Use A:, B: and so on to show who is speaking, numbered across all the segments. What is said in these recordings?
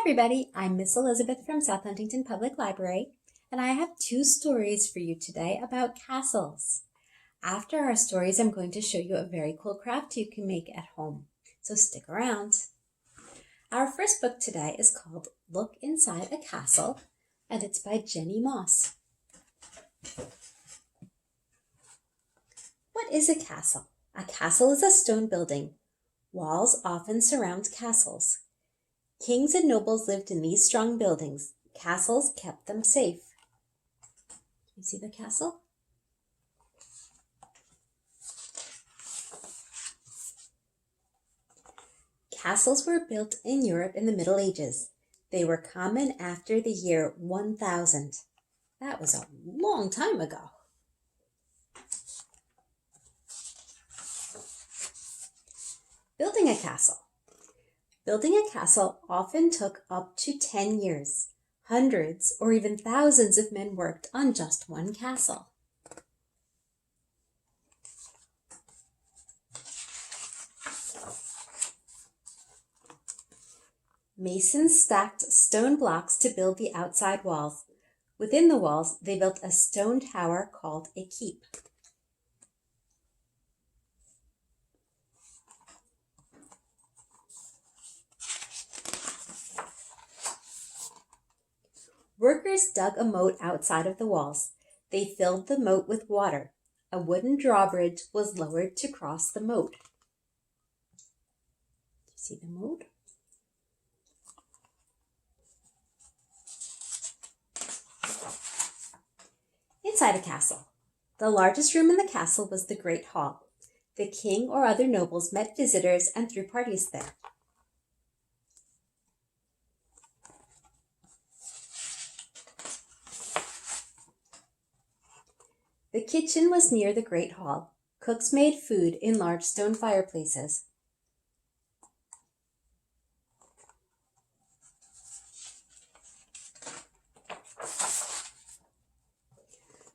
A: everybody, I'm Miss Elizabeth from South Huntington Public Library, and I have two stories for you today about castles. After our stories, I'm going to show you a very cool craft you can make at home, so stick around. Our first book today is called Look Inside a Castle, and it's by Jenny Moss. What is a castle? A castle is a stone building. Walls often surround castles. Kings and nobles lived in these strong buildings. Castles kept them safe. You see the castle? Castles were built in Europe in the Middle Ages. They were common after the year 1000. That was a long time ago. Building a castle. Building a castle often took up to 10 years. Hundreds or even thousands of men worked on just one castle. Masons stacked stone blocks to build the outside walls. Within the walls, they built a stone tower called a keep. Workers dug a moat outside of the walls. They filled the moat with water. A wooden drawbridge was lowered to cross the moat. Do you see the moat? Inside a castle. The largest room in the castle was the Great Hall. The king or other nobles met visitors and threw parties there. The kitchen was near the Great Hall. Cooks made food in large stone fireplaces.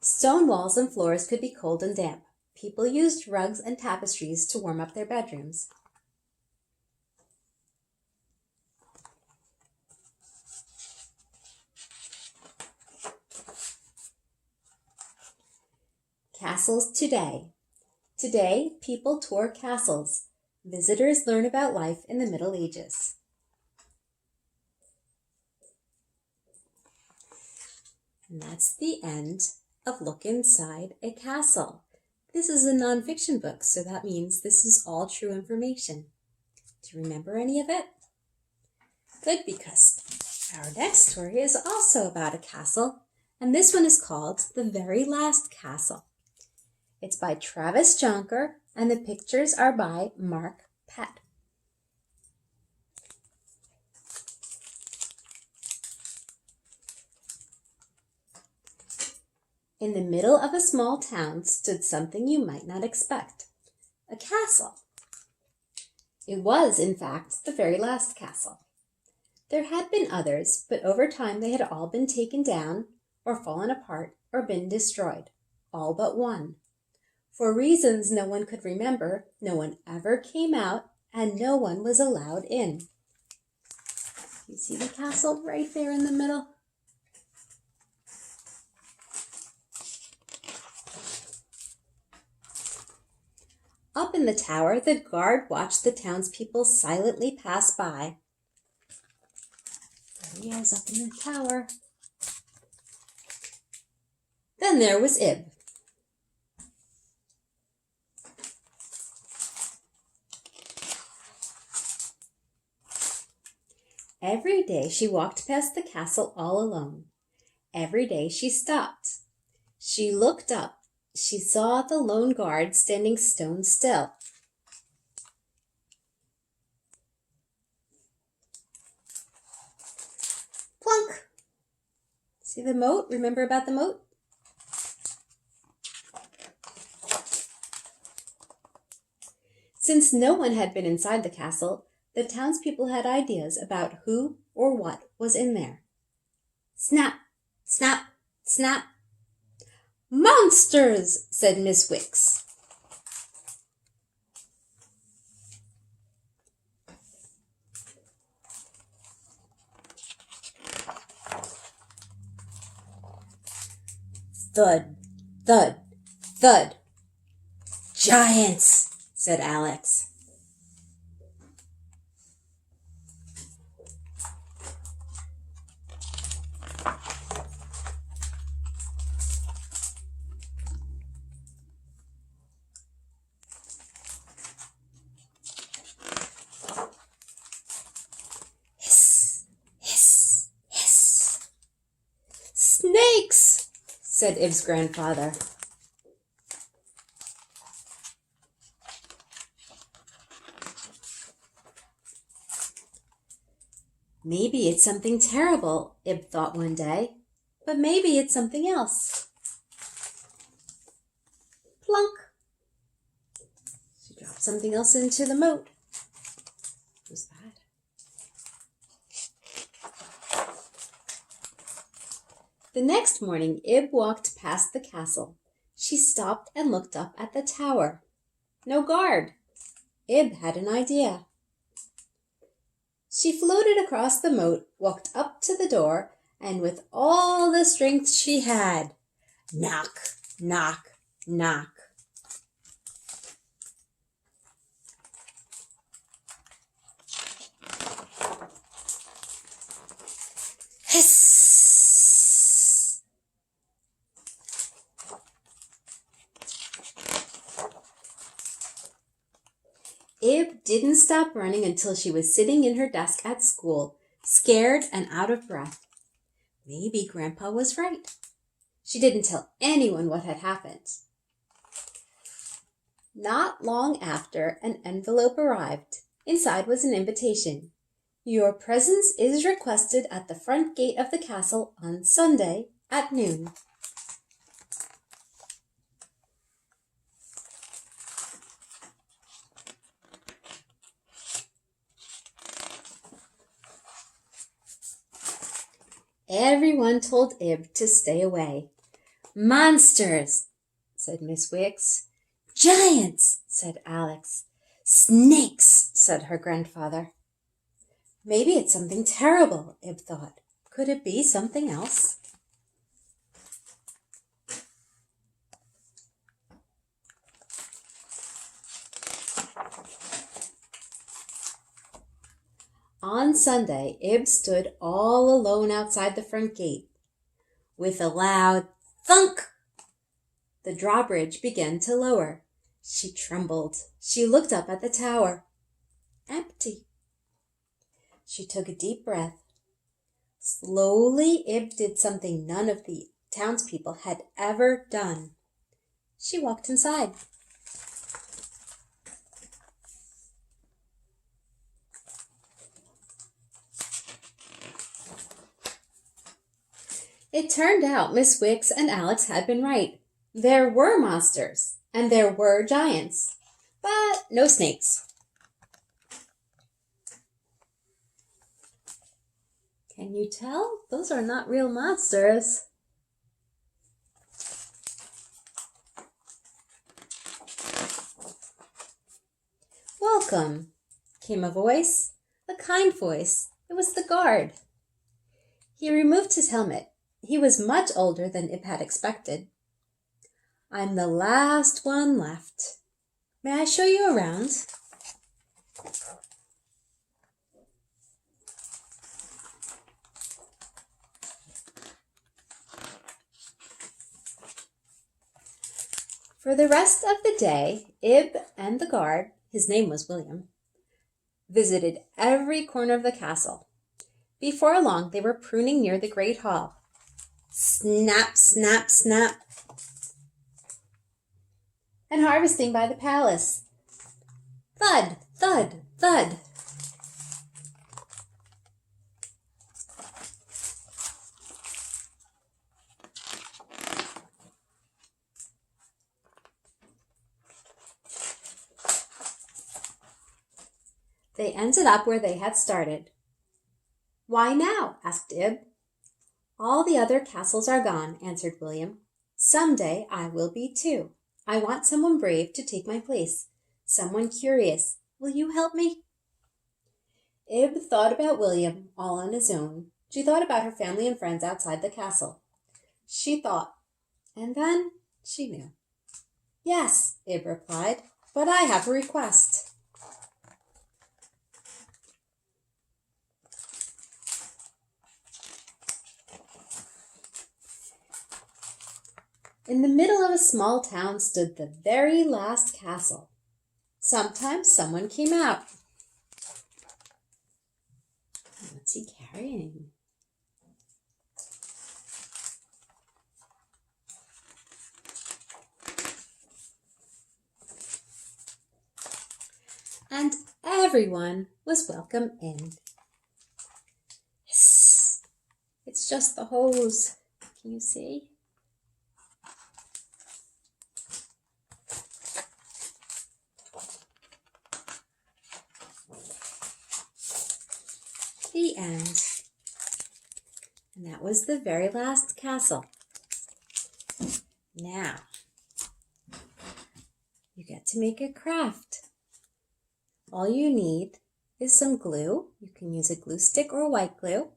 A: Stone walls and floors could be cold and damp. People used rugs and tapestries to warm up their bedrooms. Castles today. Today, people tour castles. Visitors learn about life in the Middle Ages. And that's the end of Look Inside a Castle. This is a nonfiction book, so that means this is all true information. Do you remember any of it? Good, because our next story is also about a castle, and this one is called The Very Last Castle. It's by Travis Jonker, and the pictures are by Mark Pett. In the middle of a small town stood something you might not expect, a castle. It was, in fact, the very last castle. There had been others, but over time they had all been taken down, or fallen apart, or been destroyed, all but one. For reasons no one could remember, no one ever came out, and no one was allowed in. You see the castle right there in the middle? Up in the tower, the guard watched the townspeople silently pass by. There he is up in the tower. Then there was Ib. Every day she walked past the castle all alone. Every day she stopped. She looked up. She saw the lone guard standing stone still. Plunk! See the moat? Remember about the moat? Since no one had been inside the castle, the townspeople had ideas about who or what was in there. Snap! Snap! Snap! Monsters, said Miss Wicks. Thud, thud, thud. Giants, said Alex. Hiss, hiss, hiss. Snakes, said Ib's grandfather. Maybe it's something terrible, Ib thought one day, but maybe it's something else. Plunk! She dropped something else into the moat. What was that? The next morning, Ib walked past the castle. She stopped and looked up at the tower. No guard. Ib had an idea. She floated across the moat, walked up to the door, and with all the strength she had, knock, knock, knock. Hiss! Ib didn't stop running until she was sitting in her desk at school, scared and out of breath. Maybe Grandpa was right. She didn't tell anyone what had happened. Not long after, an envelope arrived. Inside was an invitation. Your presence is requested at the front gate of the castle on Sunday at noon. Everyone told Ib to stay away. Monsters, said Miss Wicks. Giants, said Alex. Snakes, said her grandfather. Maybe it's something terrible, Ib thought. Could it be something else? On Sunday, Ib stood all alone outside the front gate. With a loud thunk, the drawbridge began to lower. She trembled. She looked up at the tower. Empty. She took a deep breath. Slowly, Ib did something none of the townspeople had ever done. She walked inside. It turned out Miss Wicks and Alex had been right. There were monsters, and there were giants, but no snakes. Can you tell? Those are not real monsters. Welcome, came a voice, a kind voice. It was the guard. He removed his helmet. He was much older than Ib had expected. I'm the last one left. May I show you around? For the rest of the day, Ib and the guard, his name was William, visited every corner of the castle. Before long, they were pruning near the great hall. Snap, snap, snap. And harvesting by the palace. Thud, thud, thud. They ended up where they had started. Why now? Asked Ib. All the other castles are gone, answered William. Someday I will be too. I want someone brave to take my place, someone curious. Will you help me? Ib thought about William all on his own. She thought about her family and friends outside the castle. She thought, And then she knew. Yes, Abe replied, but I have a request. In the middle of a small town stood the very last castle. Sometimes someone came out. What's he carrying? And everyone was welcome in. Hiss! It's just the hose. Can you see? The end. And that was the very last castle. Now, you get to make a craft. All you need is some glue. You can use a glue stick or white glue.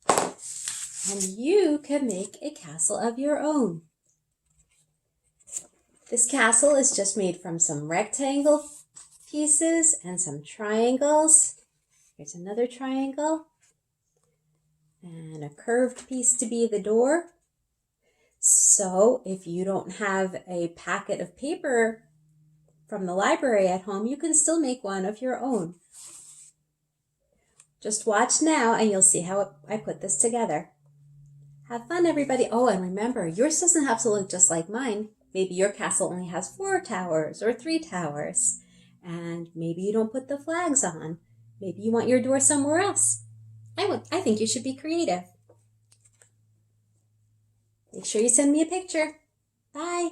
A: And you can make a castle of your own. This castle is just made from some rectangle pieces and some triangles. Here's another triangle. And a curved piece to be the door. So if you don't have a packet of paper from the library at home, you can still make one of your own. Just watch now and you'll see how I put this together. Have fun, everybody. Oh, and remember, yours doesn't have to look just like mine. Maybe your castle only has 4 towers or 3 towers. And maybe you don't put the flags on. Maybe you want your door somewhere else. I think you should be creative. Make sure you send me a picture. Bye.